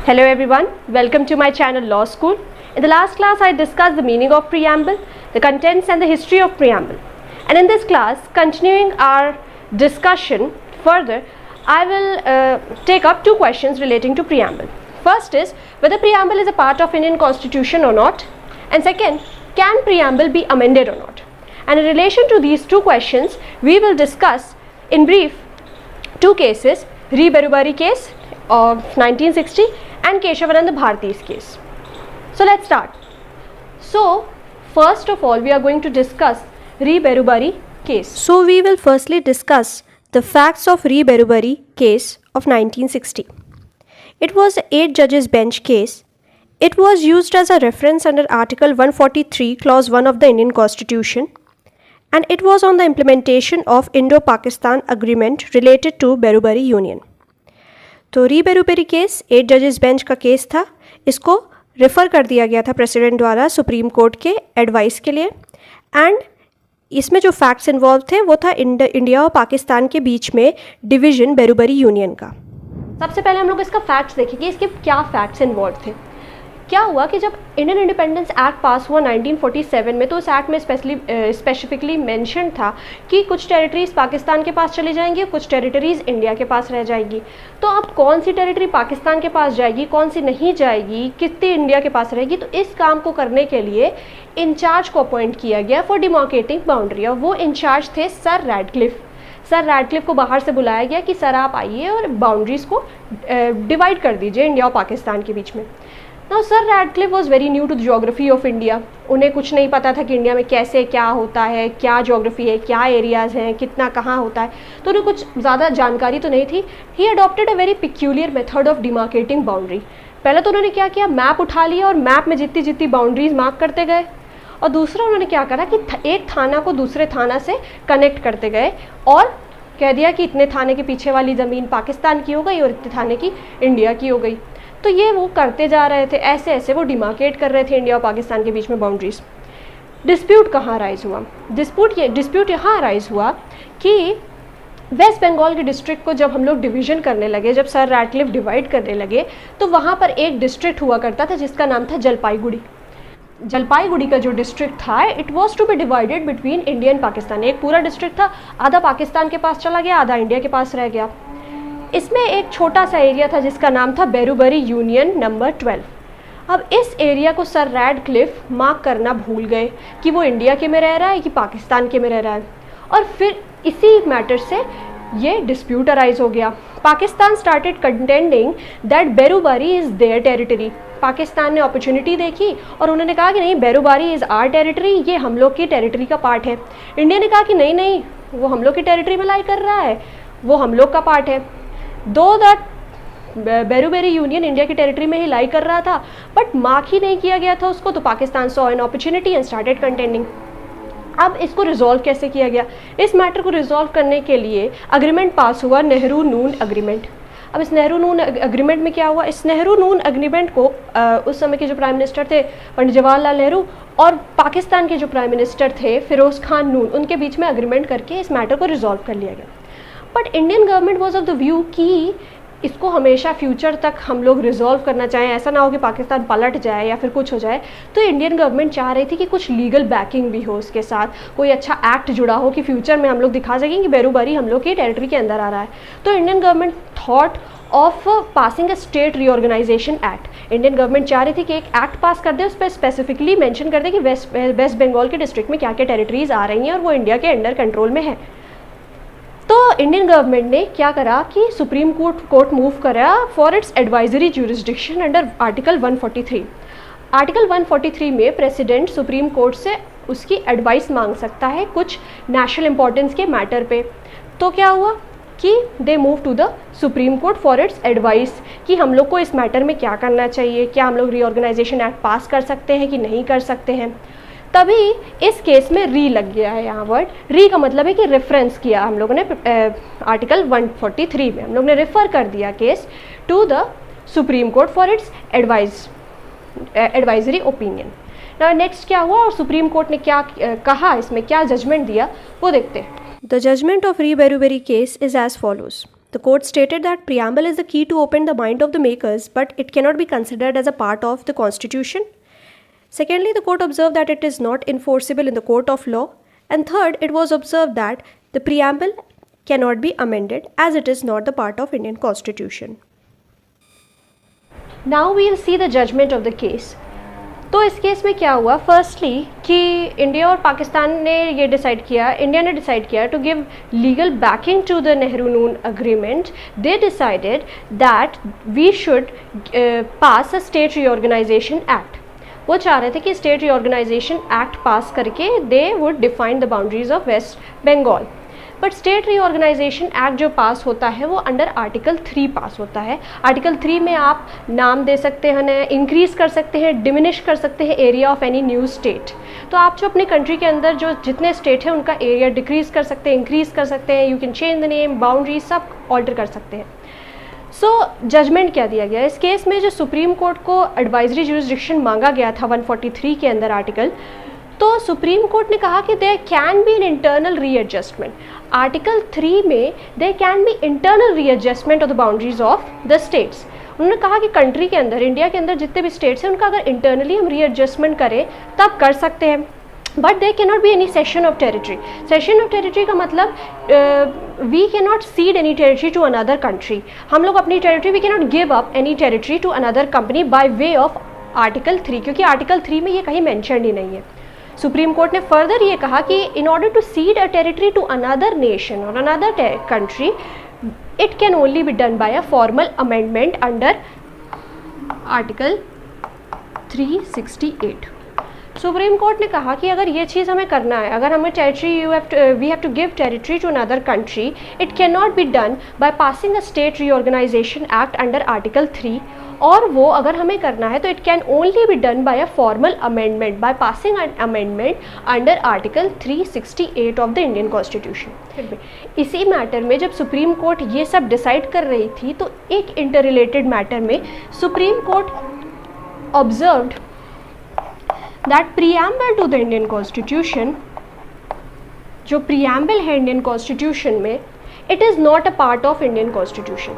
Hello everyone, welcome to my channel Law School. In the last class I discussed the meaning of preamble, the contents and the history of preamble. And in this class, continuing our discussion further, I will take up two questions relating to preamble. First is whether preamble is a part of Indian constitution or not, and second, can preamble be amended or not. And in relation to these two questions, we will discuss in brief two cases, Re Berubari case of 1960 and Keshavanand Bharati's case. So let's start. So first of all, we are going to discuss Re Berubari case. So we will firstly discuss the facts of Re Berubari case of 1960. It was an 8 judges bench case. It was used as a reference under Article 143 Clause 1 of the Indian Constitution, and it was on the implementation of Indo-Pakistan Agreement related to Berubari Union. तो री Berubari case 8 जजेस bench का case था. इसको refer कर दिया गया था प्रेसिडेंट द्वारा सुप्रीम कोर्ट के एडवाइस के लिए, एंड इसमें जो फैक्ट्स इन्वॉल्व थे वो था इंडिया और पाकिस्तान के बीच में डिवीज़न बेरूबरी यूनियन का. सबसे पहले हम लोग इसका फैक्ट्स देखेंगे, इसके क्या फैक्ट्स इन्वॉल्व थे. क्या हुआ कि जब इंडियन इंडिपेंडेंस एक्ट पास हुआ 1947 में, तो उस एक्ट में स्पेसिफिकली मेंशन था कि कुछ टेरिटरीज़ पाकिस्तान के पास चली जाएंगी, कुछ टेरिटरीज़ इंडिया के पास रह जाएगी. तो अब कौन सी टेरिटरी पाकिस्तान के पास जाएगी, कौन सी नहीं जाएगी, कितनी इंडिया के पास रहेगी, तो इस काम को करने के लिए इंचार्ज को अपॉइंट किया गया फॉर डिमार्केटिंग बाउंड्री, और वो इंचार्ज थे सर रैडक्लिफ. सर रैडक्लिफ को बाहर से बुलाया गया कि सर आप आइए और बाउंड्रीज़ को डिवाइड कर दीजिए इंडिया और पाकिस्तान के बीच में. Now Sir Radcliffe was very new to the geography of India. उन्हें कुछ नहीं पता था कि इंडिया में कैसे क्या होता है, क्या ज्योग्राफी है, क्या एरियाज़ हैं, कितना कहाँ होता है, तो उन्हें कुछ ज़्यादा जानकारी तो नहीं थी. He adopted a very peculiar method of demarcating boundary. पहले तो उन्होंने क्या किया, मैप उठा लिया और मैप में जितनी जितनी बाउंड्रीज मार्क करते गए. और दूसरा उन्होंने क्या करा कि एक थाना को दूसरे थाना से कनेक्ट करते गए और कह दिया कि इतने थाने के पीछे वाली ज़मीन पाकिस्तान की हो गई और इतने थाने की इंडिया की हो गई. तो ये वो करते जा रहे थे, ऐसे ऐसे वो डिमार्केट कर रहे थे इंडिया और पाकिस्तान के बीच में बाउंड्रीज. डिस्प्यूट कहाँ राइज हुआ, डिस्प्यूट यहाँ राइज हुआ कि वेस्ट बंगाल के डिस्ट्रिक्ट को जब हम लोग डिवीज़न करने लगे, जब सर रैडक्लिफ डिवाइड करने लगे, तो वहाँ पर एक डिस्ट्रिक्ट हुआ करता था जिसका नाम था जलपाईगुड़ी. जलपाईगुड़ी का जो डिस्ट्रिक्ट था, it was to be divided between India and Pakistan. एक पूरा डिस्ट्रिक्ट था, आधा पाकिस्तान के पास चला गया, आधा इंडिया के पास रह गया. इसमें एक छोटा सा एरिया था जिसका नाम था बेरूबरी यूनियन नंबर 12. अब इस एरिया को सर रैडक्लिफ मार्क करना भूल गए कि वो इंडिया के में रह रहा है कि पाकिस्तान के में रह रहा है, और फिर इसी मैटर से ये डिस्प्यूट अराइज हो गया. Pakistan started contending that Berubari is their territory. Pakistan ने अपॉर्चुनिटी देखी और उन्होंने कहा कि नहीं, बेरूबरी इज़ आर टेरिटरी, ये हम लोग की टेरिटरी का पार्ट है. इंडिया ने कहा कि नहीं नहीं, वो हम लोग की टेरिटरी में लाई कर रहा है, वो हम लोग का पार्ट है. दो दैट बेरूबेरी यूनियन इंडिया की टेरिटरी में ही लाई कर रहा था, बट मार्क ही नहीं किया गया था उसको, तो Pakistan saw an opportunity and started contending. अब इसको रिजॉल्व कैसे किया गया, इस मैटर को रिजॉल्व करने के लिए अग्रीमेंट पास हुआ, नेहरू नून अग्रीमेंट. अब इस नेहरू नून अग्रीमेंट में क्या हुआ, इस नेहरू नून अग्रीमेंट को उस समय के जो प्राइम मिनिस्टर थे पंडित जवाहरलाल नेहरू और पाकिस्तान के जो प्राइम मिनिस्टर थे फिरोज़ खान नून, उनके बीच में अग्रीमेंट करके इस मैटर को रिजॉल्व कर लिया गया. But Indian government was of the view कि इसको हमेशा फ्यूचर तक हम लोग रिजॉल्व करना चाहें, ऐसा ना हो कि पाकिस्तान पलट जाए या फिर कुछ हो जाए. तो इंडियन गवर्नमेंट चाह रही थी कि कुछ लीगल बैकिंग भी हो उसके साथ, कोई अच्छा एक्ट जुड़ा हो कि फ्यूचर में हम लोग दिखा सकें कि बेरूबरी हम लोग की टेरिटरी के अंदर आ रहा है. तो Indian government thought of passing a state reorganisation act. Indian government चाह रही थी कि एक एक्ट पास कर दे, उस पर स्पेसिफिकली मेंशन कर दे कि वेस्ट बंगाल के डिस्ट्रिक्ट में क्या क्या टेरिटरीज आ रही हैं और वो इंडिया के अंडर कंट्रोल में है. तो इंडियन गवर्नमेंट ने क्या करा कि सुप्रीम कोर्ट मूव करा for its advisory jurisdiction under article 143. Article 143 में प्रेसिडेंट सुप्रीम कोर्ट से उसकी एडवाइस मांग सकता है कुछ नेशनल इंपॉर्टेंस के मैटर पे. तो क्या हुआ कि they move to the Supreme Court for its advice कि हम लोग को इस मैटर में क्या करना चाहिए, क्या हम लोग रीऑर्गेनाइजेशन एक्ट पास कर सकते हैं कि नहीं कर सकते हैं. तभी इस केस में री लग गया है. यहाँ वर्ड री का मतलब है कि रेफरेंस किया हम लोगों ने आर्टिकल 143 में, हम लोग ने रेफ़र कर दिया case to the Supreme Court for its advisory opinion. Now next क्या हुआ और सुप्रीम कोर्ट ने क्या कहा, इसमें क्या जजमेंट दिया वो देखते हैं. The judgment of re Berubari case is as follows. The court stated that preamble is the key to open the mind of the makers, but it cannot be considered as a part of the constitution. Secondly, the court observed that it is not enforceable in the court of law. And third, it was observed that the preamble cannot be amended as it is not the part of Indian constitution. Now we will see the judgment of the case. तो इस case में क्या हुआ, firstly कि India और पाकिस्तान ने ये decide किया, इंडिया ने डिसाइड किया to give legal backing to the Nehru Noon agreement. They decided that we should pass a state reorganisation act. वो चाह रहे थे कि स्टेट रीऑर्गेनाइजेशन एक्ट पास करके they would define the boundaries of West Bengal. But state reorganisation act जो पास होता है वो अंडर आर्टिकल 3 पास होता है. आर्टिकल 3 में आप नाम दे सकते हैं, इंक्रीज़ कर सकते हैं, डिमिनिश कर सकते हैं area of any new state. तो आप जो अपने कंट्री के अंदर जो जितने स्टेट हैं उनका एरिया डिक्रीज़ कर सकते हैं, इंक्रीज़ कर सकते हैं, you can change the name, boundary सब ऑल्टर कर सकते हैं. सो जजमेंट क्या दिया गया इस केस में, जो सुप्रीम कोर्ट को एडवाइजरी ज्यूरिसडिक्शन मांगा गया था 143 के अंदर आर्टिकल, तो सुप्रीम कोर्ट ने कहा कि there can be an internal readjustment. Article 3 में there can be internal readjustment of the boundaries of the states. उन्होंने कहा कि कंट्री के अंदर, इंडिया के अंदर जितने भी स्टेट्स हैं उनका अगर इंटरनली हम रीएडजस्टमेंट करें तब कर सकते हैं. But there can not be any cession of territory. Cession of territory का मतलब we can not cede any territory to another country. हम लोग अपनी territory, we can not give up any territory to another company by way of article 3, क्योंकि article 3 में ये कहीं mention he नहीं है. सुप्रीम कोर्ट ने फर्दर ये कहा कि in order to cede a territory to another nation और another country, it can only be done by a formal amendment under article 368. Supreme court ने कहा कि अगर ये चीज़ हमें करना है, अगर हमें territory we have to give territory to another country, it can not be done by passing a state reorganisation act under article 3, और वो अगर हमें करना है तो it can only be done by a formal amendment by passing an amendment under article 368 of the Indian constitution. इसी matter में जब सुप्रीम कोर्ट ये सब डिसाइड कर रही थी तो एक इंटर रिलेटेड मैटर में Supreme Court observed that preamble to the Indian constitution, जो प्रीएम्बल है इंडियन कॉन्स्टिट्यूशन में, it is not a part of Indian constitution.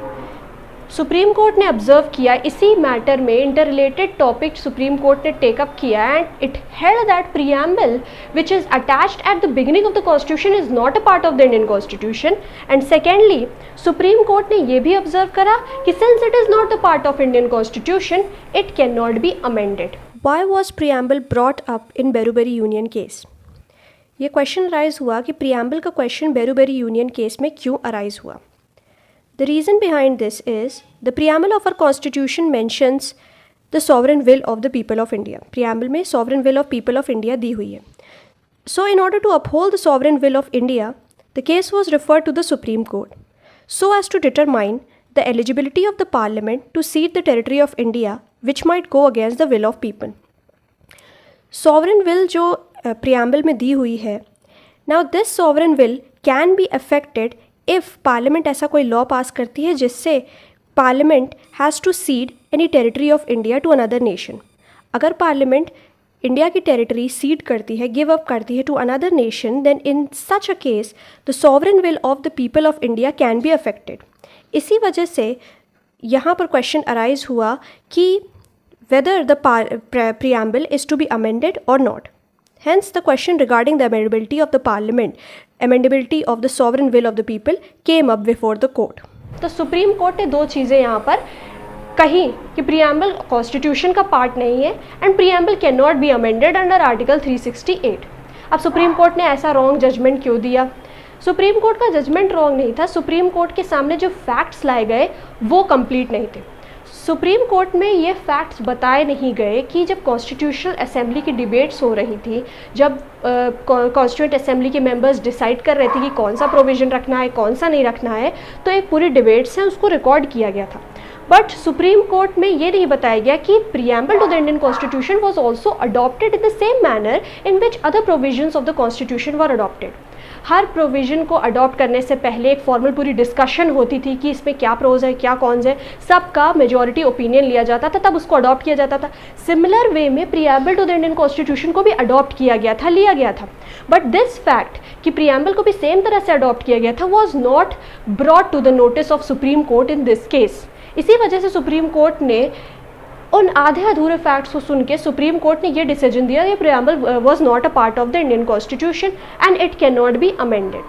Supreme court ने ऑब्जर्व किया इसी मैटर में, inter related topic Supreme court ने take up किया, and it held that preamble which is attached at the beginning of the constitution is not a part of the Indian constitution. And secondly supreme court ने यह भी observe करा कि since it is not a part of Indian constitution, it can not be amended. Why was preamble brought up in Berubari union case? ये question arise हुआ कि preamble का question बेरूबेरी union case में क्यों अराइज हुआ. The reason behind this is the preamble of our constitution mentions the sovereign will of the people of India. Preamble में sovereign will of people of India दी हुई है. So in order to uphold the sovereign will of India, the case was referred to the Supreme Court so as to determine the eligibility of the Parliament to cede the territory of India which might go against the will of people. Sovereign will जो preamble में दी हुई है, now this sovereign will can be affected if parliament ऐसा कोई law pass करती है जिससे parliament has to cede any territory of India to another nation. अगर पार्लियामेंट इंडिया की टेरिटरी सीड करती है, गिव अप करती है to another nation, then in such a case the sovereign will of the people of India can be affected. इसी वजह से यहाँ पर क्वेश्चन अराइज हुआ कि whether the preamble is to be amended or not. Hence, the question regarding the amendability of the parliament, amendability of the sovereign will of the people came up before the court. तो supreme court ने दो चीज़ें यहाँ पर कही कि preamble constitution का part नहीं है and preamble can not be amended under article 368. अब सुप्रीम कोर्ट ने ऐसा रॉन्ग जजमेंट क्यों दिया? सुप्रीम कोर्ट का जजमेंट रॉन्ग नहीं था, सुप्रीम कोर्ट के सामने जो फैक्ट्स लाए गए वो कंप्लीट नहीं थे. सुप्रीम कोर्ट में ये फैक्ट्स बताए नहीं गए कि जब कॉन्स्टिट्यूशनल असेंबली की डिबेट्स हो रही थी, जब कॉन्स्टिट्यूएंट असेंबली के मेंबर्स डिसाइड कर रहे थे कि कौन सा प्रोविज़न रखना है, कौन सा नहीं रखना है, तो एक पूरी डिबेट्स हैं उसको रिकॉर्ड किया गया था. बट सुप्रीम कोर्ट में ये नहीं बताया गया कि preamble to the Indian constitution was also adopted in the same manner in which other provisions of the constitution were adopted. हर प्रोविज़न को अडॉप्ट करने से पहले एक फॉर्मल पूरी डिस्कशन होती थी कि इसमें क्या प्रोज है, क्या कॉन्स है, सबका मेजॉरिटी ओपिनियन लिया जाता था, तब उसको अडॉप्ट किया जाता था। सिमिलर वे में preamble to the Indian constitution को भी अडॉप्ट किया गया था, लिया गया था। बट दिस फैक्ट कि प्रीएम्बल को भी सेम तरह से अडॉप्ट किया गया था was not brought to the notice of Supreme Court in this case. इसी वजह से सुप्रीम कोर्ट ने उन आधे अधूरे फैक्ट्स को सुन के सुप्रीम कोर्ट ने ये डिसीजन दिया कि preamble was not a part of the Indian constitution and it can not be amended.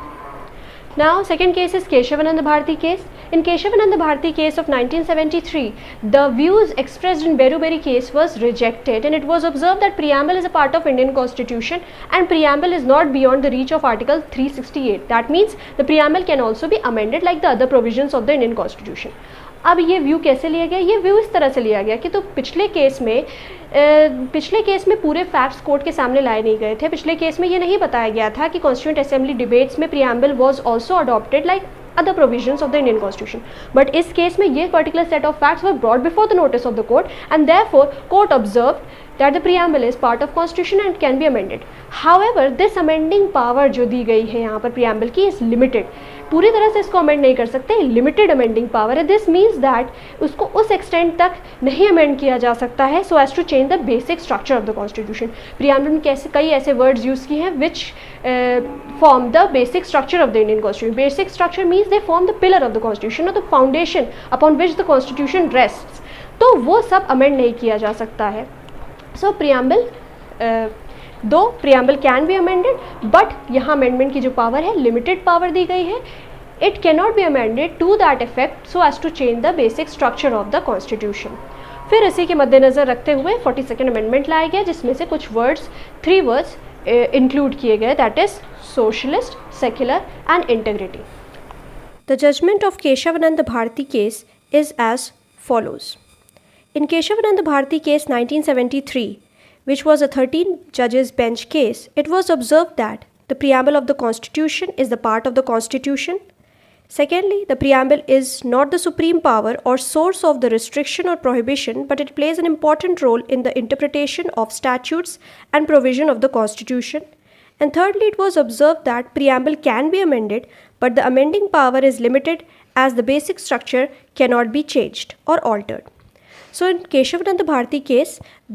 Now, second case is Keshavananda Bharati case. In Keshavananda Bharati case of 1973, the views expressed in Beruberi case was rejected and it was observed that preamble is a part of Indian constitution and preamble is not beyond the reach of article 368. That means the preamble can also be amended like the other provisions of the Indian constitution. अब ये view कैसे लिया गया? ये view इस तरह से लिया गया कि तो पिछले केस में पूरे फैक्ट्स कोर्ट के सामने लाए नहीं गए थे। पिछले केस में ये नहीं बताया गया था कि कॉन्स्टिट्यूएंट असेंबली डिबेट्स में preamble was also adopted like other provisions of the Indian Constitution. But इस केस में ये particular set of facts were brought before the notice of the court and therefore court observed that the preamble is part of constitution and can be amended. However, this amending power जो दी गई है यहाँ पर preamble की is limited. पूरी तरह से इसको अमेंड नहीं कर सकते, लिमिटेड अमेंडिंग पावर है। दिस मीन्स दैट उसको उस एक्सटेंट तक नहीं अमेंड किया जा सकता है so as to change the basic structure of the constitution. Preamble में कैसे कई ऐसे वर्ड्स यूज़ किए हैं which form the basic structure of the Indian constitution. Basic structure means they form the pillar of the constitution और the foundation upon which the constitution rests. तो वो सब अमेंड नहीं किया जा सकता है। सो प्रीएम्बल दो preamble can be amended but यहाँ अमेंडमेंट की जो पावर है लिमिटेड पावर दी गई है। It can not be amended to that effect so as to change the basic structure of the constitution. फिर इसी के मद्देनज़र रखते हुए 42nd अमेंडमेंट लाया गया जिसमें से कुछ वर्ड्स 3 वर्ड्स इंक्लूड किए गए that is socialist, secular and integrity. The judgment of Kesavananda Bharati case is as follows. In Kesavananda Bharati case 1973 which was a 13 judges bench case, it was observed that the preamble of the constitution is the part of the constitution. Secondly, the preamble is not the supreme power or source of the restriction or prohibition, but it plays an important role in the interpretation of statutes and provision of the constitution. And thirdly, it was observed that preamble can be amended, but the amending power is limited as the basic structure cannot be changed or altered. So in Keshavananda Bharati case,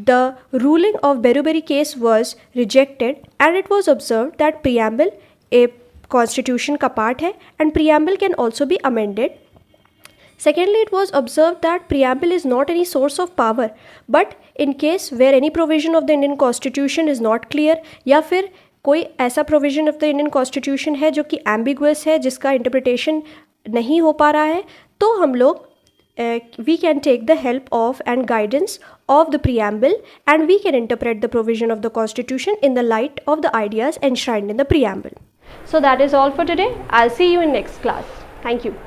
the ruling of Beruberi case was rejected and it was observed that preamble a constitution का part है and preamble can also be amended. Secondly, it was observed that preamble is not any source of power, but in case where any provision of the Indian constitution is not clear या फिर कोई ऐसा provision of the Indian constitution है जो कि ambiguous है जिसका interpretation नहीं हो पा रहा है तो हम लोग we can take the help of and guidance of the preamble and we can interpret the provision of the constitution in the light of the ideas enshrined in the preamble. So that is all for today. I'll see you in next class. Thank you.